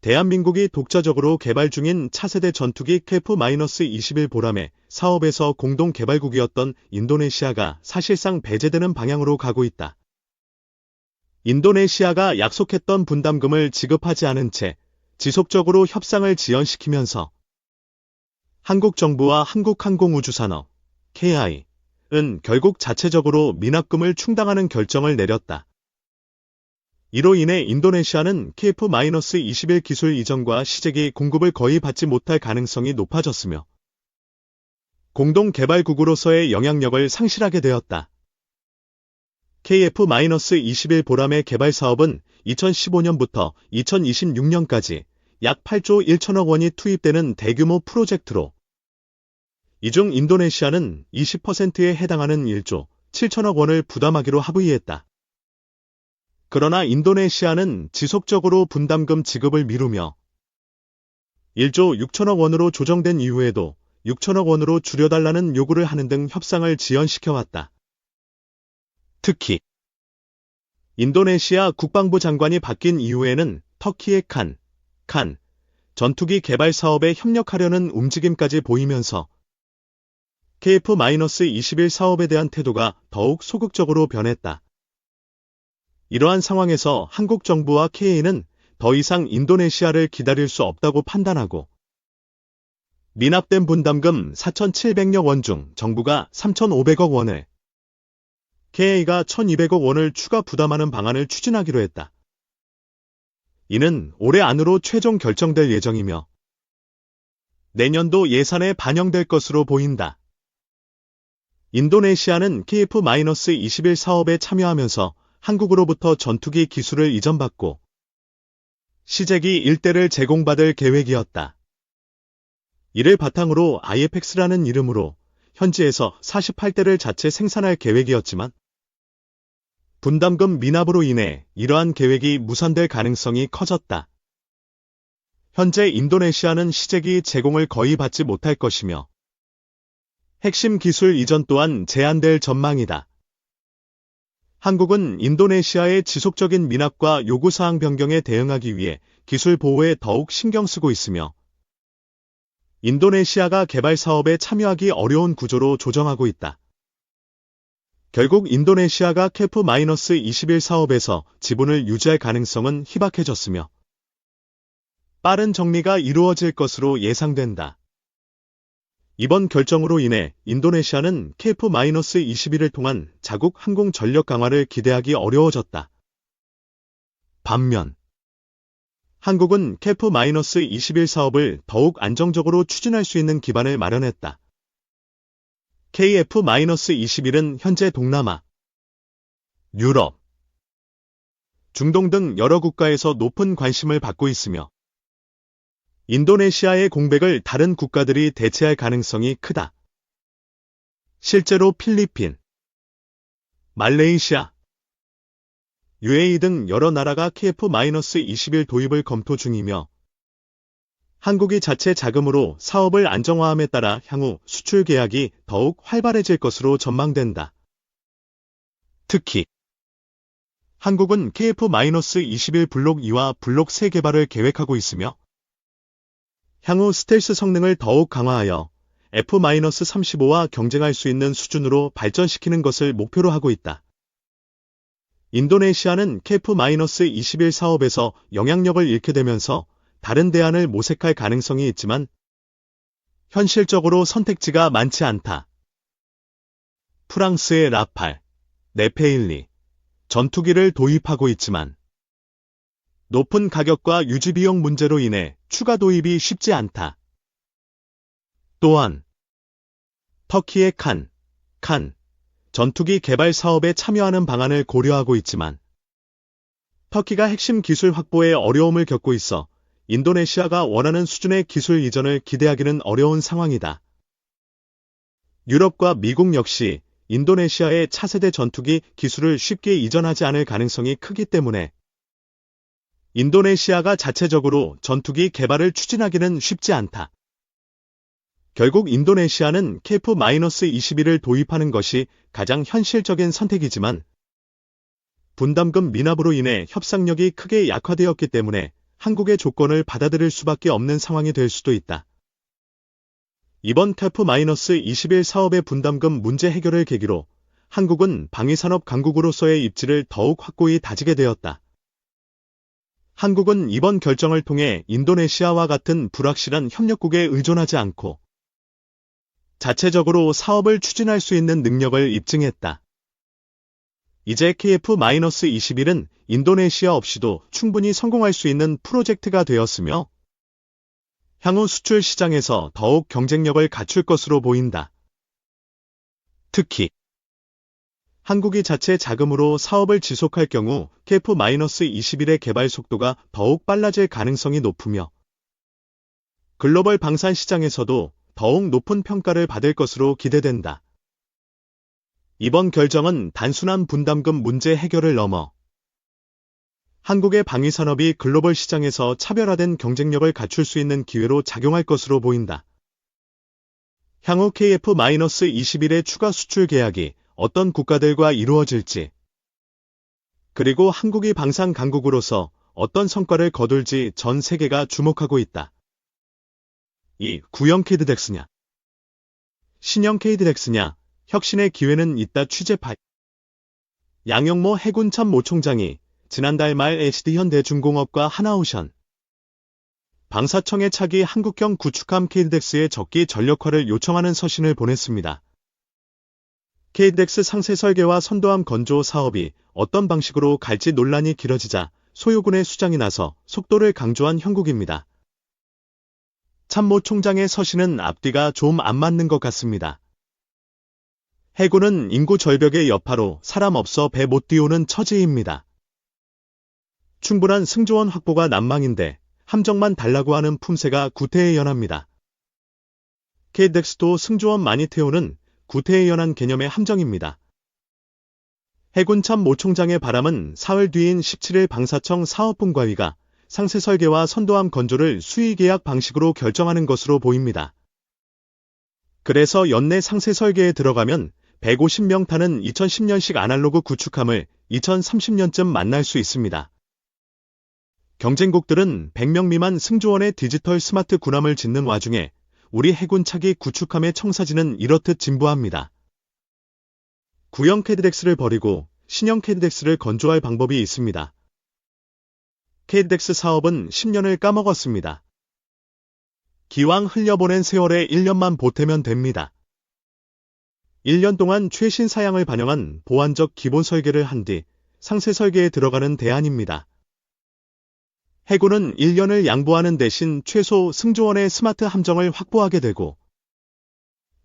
대한민국이 독자적으로 개발 중인 차세대 전투기 KF-21 보람의 사업에서 공동 개발국이었던 인도네시아가 사실상 배제되는 방향으로 가고 있다. 인도네시아가 약속했던 분담금을 지급하지 않은 채 지속적으로 협상을 지연시키면서 한국 정부와 한국항공우주산업, KI은 결국 자체적으로 미납금을 충당하는 결정을 내렸다. 이로 인해 인도네시아는 KF-21 기술 이전과 시제기 공급을 거의 받지 못할 가능성이 높아졌으며 공동 개발국으로서의 영향력을 상실하게 되었다. KF-21 보람의 개발 사업은 2015년부터 2026년까지 약 8조 1천억 원이 투입되는 대규모 프로젝트로 이 중 인도네시아는 20%에 해당하는 1조 7천억 원을 부담하기로 합의했다. 그러나 인도네시아는 지속적으로 분담금 지급을 미루며 1조 6천억 원으로 조정된 이후에도 6천억 원으로 줄여달라는 요구를 하는 등 협상을 지연시켜왔다. 특히 인도네시아 국방부 장관이 바뀐 이후에는 터키의 칸 전투기 개발 사업에 협력하려는 움직임까지 보이면서 KF-21 사업에 대한 태도가 더욱 소극적으로 변했다. 이러한 상황에서 한국 정부와 KA는 더 이상 인도네시아를 기다릴 수 없다고 판단하고 미납된 분담금 4,700여 원 중 정부가 3,500억 원을, KA가 1,200억 원을 추가 부담하는 방안을 추진하기로 했다. 이는 올해 안으로 최종 결정될 예정이며 내년도 예산에 반영될 것으로 보인다. 인도네시아는 KF-21 사업에 참여하면서 한국으로부터 전투기 기술을 이전받고 시제기 1대를 제공받을 계획이었다. 이를 바탕으로 IFX라는 이름으로 현지에서 48대를 자체 생산할 계획이었지만 분담금 미납으로 인해 이러한 계획이 무산될 가능성이 커졌다. 현재 인도네시아는 시제기 제공을 거의 받지 못할 것이며 핵심 기술 이전 또한 제한될 전망이다. 한국은 인도네시아의 지속적인 미납과 요구사항 변경에 대응하기 위해 기술 보호에 더욱 신경 쓰고 있으며 인도네시아가 개발 사업에 참여하기 어려운 구조로 조정하고 있다. 결국 인도네시아가 KF-21 사업에서 지분을 유지할 가능성은 희박해졌으며 빠른 정리가 이루어질 것으로 예상된다. 이번 결정으로 인해 인도네시아는 KF-21을 통한 자국 항공 전력 강화를 기대하기 어려워졌다. 반면 한국은 KF-21 사업을 더욱 안정적으로 추진할 수 있는 기반을 마련했다. KF-21은 현재 동남아, 유럽, 중동 등 여러 국가에서 높은 관심을 받고 있으며 인도네시아의 공백을 다른 국가들이 대체할 가능성이 크다. 실제로 필리핀, 말레이시아, UAE 등 여러 나라가 KF-21 도입을 검토 중이며 한국이 자체 자금으로 사업을 안정화함에 따라 향후 수출 계약이 더욱 활발해질 것으로 전망된다. 특히 한국은 KF-21 블록 2와 블록 3 개발을 계획하고 있으며 향후 스텔스 성능을 더욱 강화하여 F-35와 경쟁할 수 있는 수준으로 발전시키는 것을 목표로 하고 있다. 인도네시아는 KF-21 사업에서 영향력을 잃게 되면서 다른 대안을 모색할 가능성이 있지만 현실적으로 선택지가 많지 않다. 프랑스의 라팔, 네페일리, 전투기를 도입하고 있지만 높은 가격과 유지비용 문제로 인해 추가 도입이 쉽지 않다. 또한 터키의 칸 전투기 개발 사업에 참여하는 방안을 고려하고 있지만 터키가 핵심 기술 확보에 어려움을 겪고 있어 인도네시아가 원하는 수준의 기술 이전을 기대하기는 어려운 상황이다. 유럽과 미국 역시 인도네시아의 차세대 전투기 기술을 쉽게 이전하지 않을 가능성이 크기 때문에 인도네시아가 자체적으로 전투기 개발을 추진하기는 쉽지 않다. 결국 인도네시아는 KF-21을 도입하는 것이 가장 현실적인 선택이지만 분담금 미납으로 인해 협상력이 크게 약화되었기 때문에 한국의 조건을 받아들일 수밖에 없는 상황이 될 수도 있다. 이번 KF-21 사업의 분담금 문제 해결을 계기로 한국은 방위산업 강국으로서의 입지를 더욱 확고히 다지게 되었다. 한국은 이번 결정을 통해 인도네시아와 같은 불확실한 협력국에 의존하지 않고 자체적으로 사업을 추진할 수 있는 능력을 입증했다. 이제 KF-21은 인도네시아 없이도 충분히 성공할 수 있는 프로젝트가 되었으며 향후 수출 시장에서 더욱 경쟁력을 갖출 것으로 보인다. 특히 한국이 자체 자금으로 사업을 지속할 경우 KF-21의 개발 속도가 더욱 빨라질 가능성이 높으며 글로벌 방산 시장에서도 더욱 높은 평가를 받을 것으로 기대된다. 이번 결정은 단순한 분담금 문제 해결을 넘어 한국의 방위산업이 글로벌 시장에서 차별화된 경쟁력을 갖출 수 있는 기회로 작용할 것으로 보인다. 향후 KF-21의 추가 수출 계약이 어떤 국가들과 이루어질지, 그리고 한국이 방산 강국으로서 어떤 성과를 거둘지 전 세계가 주목하고 있다. 이 구형 KDDX냐? 신형 KDDX냐? 혁신의 기회는 있다. 취재파 양영모 해군 참모 총장이 지난달 말 HD현대중공업과 하나오션, 방사청에 차기 한국형 구축함 KDDX의 적기 전력화를 요청하는 서신을 보냈습니다. KDX 상세 설계와 선도함 건조 사업이 어떤 방식으로 갈지 논란이 길어지자 소요군의 수장이 나서 속도를 강조한 형국입니다. 참모 총장의 서신은 앞뒤가 좀 안 맞는 것 같습니다. 해군은 인구 절벽의 여파로 사람 없어 배 못 띄우는 처지입니다. 충분한 승조원 확보가 난망인데 함정만 달라고 하는 품새가 구태에 연합니다. KDX도 승조원 많이 태우는 구태에 연한 개념의 함정입니다. 해군 참모 총장의 바람은 사흘 뒤인 17일 방사청 사업분과위가 상세 설계와 선도함 건조를 수의계약 방식으로 결정하는 것으로 보입니다. 그래서 연내 상세 설계에 들어가면 150명 타는 2010년식 아날로그 구축함을 2030년쯤 만날 수 있습니다. 경쟁국들은 100명 미만 승조원의 디지털 스마트 군함을 짓는 와중에 우리 해군 차기 구축함의 청사진은 이렇듯 진부합니다. 구형 KDDX를 버리고 신형 KDDX를 건조할 방법이 있습니다. KDX 사업은 10년을 까먹었습니다. 기왕 흘려보낸 세월에 1년만 보태면 됩니다. 1년 동안 최신 사양을 반영한 보완적 기본 설계를 한 뒤 상세 설계에 들어가는 대안입니다. 해군은 1년을 양보하는 대신 최소 승조원의 스마트 함정을 확보하게 되고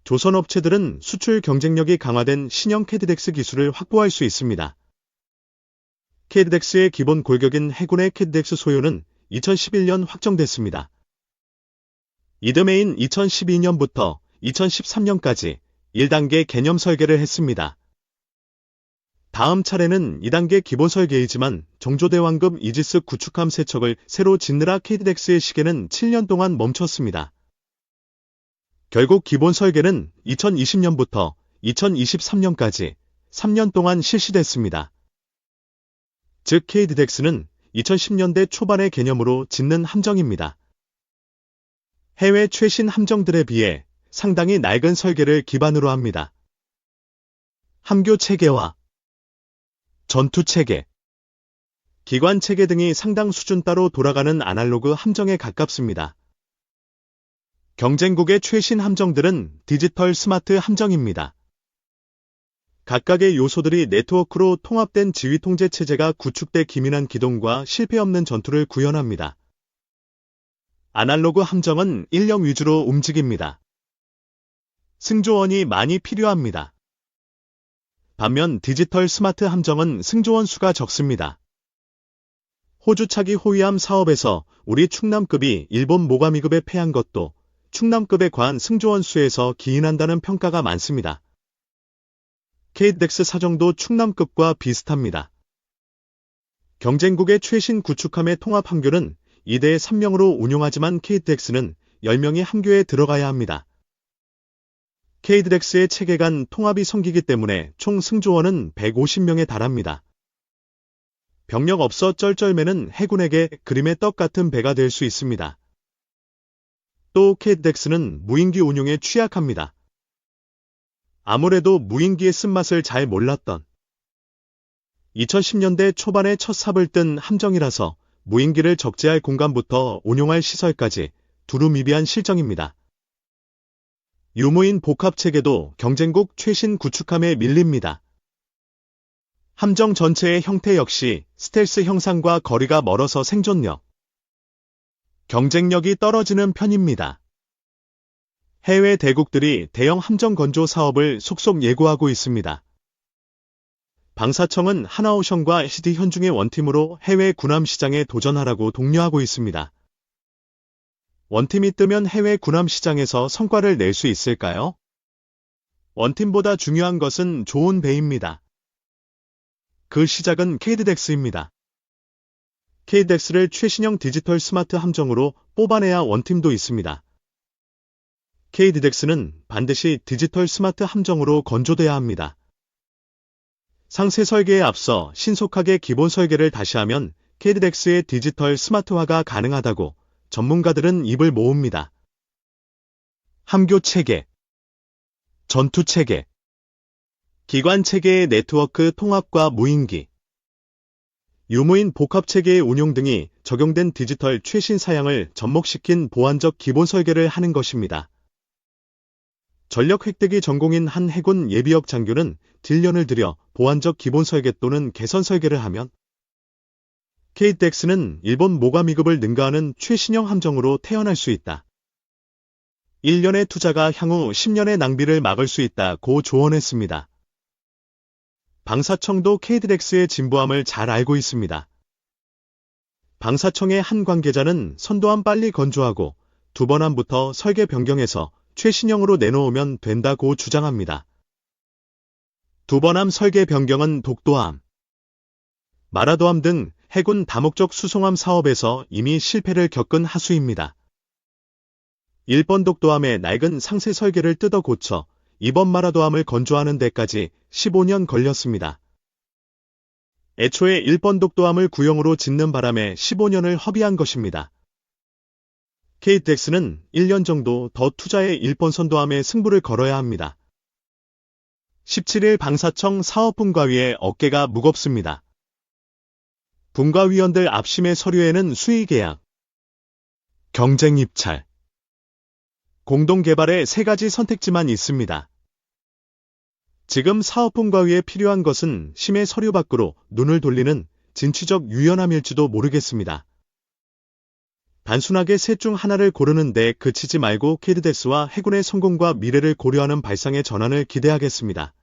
조선업체들은 수출 경쟁력이 강화된 신형 KDX 기술을 확보할 수 있습니다. KDX의 기본 골격인 해군의 KDX 소유는 2011년 확정됐습니다. 이듬해인 2012년부터 2013년까지 1단계 개념 설계를 했습니다. 다음 차례는 2단계 기본 설계이지만 정조대왕급 이지스 구축함 세척을 새로 짓느라 KDX의 시계는 7년 동안 멈췄습니다. 결국 기본 설계는 2020년부터 2023년까지 3년 동안 실시됐습니다. 즉 KDX는 2010년대 초반의 개념으로 짓는 함정입니다. 해외 최신 함정들에 비해 상당히 낡은 설계를 기반으로 합니다. 함교 체계와 전투 체계, 기관 체계 등이 상당 수준 따로 돌아가는 아날로그 함정에 가깝습니다. 경쟁국의 최신 함정들은 디지털 스마트 함정입니다. 각각의 요소들이 네트워크로 통합된 지휘 통제 체제가 구축돼 기민한 기동과 실패 없는 전투를 구현합니다. 아날로그 함정은 인력 위주로 움직입니다. 승조원이 많이 필요합니다. 반면 디지털 스마트 함정은 승조원 수가 적습니다. 호주 차기 호위함 사업에서 우리 충남급이 일본 모가미급에 패한 것도 충남급에 과한 승조원 수에서 기인한다는 평가가 많습니다. KDX 사정도 충남급과 비슷합니다. 경쟁국의 최신 구축함의 통합 함교는 2대 3명으로 운용하지만 KDX는 10명이 함교에 들어가야 합니다. KDX의 체계 간 통합이 생기기 때문에 총 승조원은 150명에 달합니다. 병력 없어 쩔쩔매는 해군에게 그림의 떡 같은 배가 될 수 있습니다. 또 KTDX는 무인기 운용에 취약합니다. 아무래도 무인기의 쓴맛을 잘 몰랐던 2010년대 초반에 첫 삽을 뜬 함정이라서 무인기를 적재할 공간부터 운용할 시설까지 두루미비한 실정입니다. 유무인 복합체계도 경쟁국 최신 구축함에 밀립니다. 함정 전체의 형태 역시 스텔스 형상과 거리가 멀어서 생존력, 경쟁력이 떨어지는 편입니다. 해외 대국들이 대형 함정 건조 사업을 속속 예고하고 있습니다. 방사청은 하나오션과 SD현중의 원팀으로 해외 군함 시장에 도전하라고 독려하고 있습니다. 원팀이 뜨면 해외 군함 시장에서 성과를 낼 수 있을까요? 원팀보다 중요한 것은 좋은 배입니다. 그 시작은 KTDX입니다. KTDX를 최신형 디지털 스마트 함정으로 뽑아내야 원팀도 있습니다. KTDX는 반드시 디지털 스마트 함정으로 건조돼야 합니다. 상세 설계에 앞서 신속하게 기본 설계를 다시 하면 KTDX의 디지털 스마트화가 가능하다고 전문가들은 입을 모읍니다. 함교 체계, 전투 체계, 기관 체계의 네트워크 통합과 무인기, 유무인 복합 체계의 운용 등이 적용된 디지털 최신 사양을 접목시킨 보안적 기본 설계를 하는 것입니다. 전력 획득이 전공인 한 해군 예비역 장교는 딜년을 들여 보안적 기본 설계 또는 개선 설계를 하면 KTDX는 일본 모가 미급을 능가하는 최신형 함정으로 태어날 수 있다. 1년의 투자가 향후 10년의 낭비를 막을 수 있다고 조언했습니다. 방사청도 KTDX의 진보함을 잘 알고 있습니다. 방사청의 한 관계자는 선도함 빨리 건조하고 두번함부터 설계 변경해서 최신형으로 내놓으면 된다고 주장합니다. 두번함 설계 변경은 독도함, 마라도함 등 해군 다목적 수송함 사업에서 이미 실패를 겪은 하수입니다. 1번 독도함의 낡은 상세 설계를 뜯어 고쳐 2번 마라도함을 건조하는 데까지 15년 걸렸습니다. 애초에 1번 독도함을 구형으로 짓는 바람에 15년을 허비한 것입니다. KTDX는 1년 정도 더 투자해 1번 선도함에 승부를 걸어야 합니다. 17일 방사청 사업분과위의 어깨가 무겁습니다. 분과위원들 앞심의 서류에는 수의계약, 경쟁입찰, 공동개발의 3가지 선택지만 있습니다. 지금 사업분과위에 필요한 것은 심의 서류 밖으로 눈을 돌리는 진취적 유연함일지도 모르겠습니다. 단순하게 셋 중 하나를 고르는 데 그치지 말고 KTDX와 해군의 성공과 미래를 고려하는 발상의 전환을 기대하겠습니다.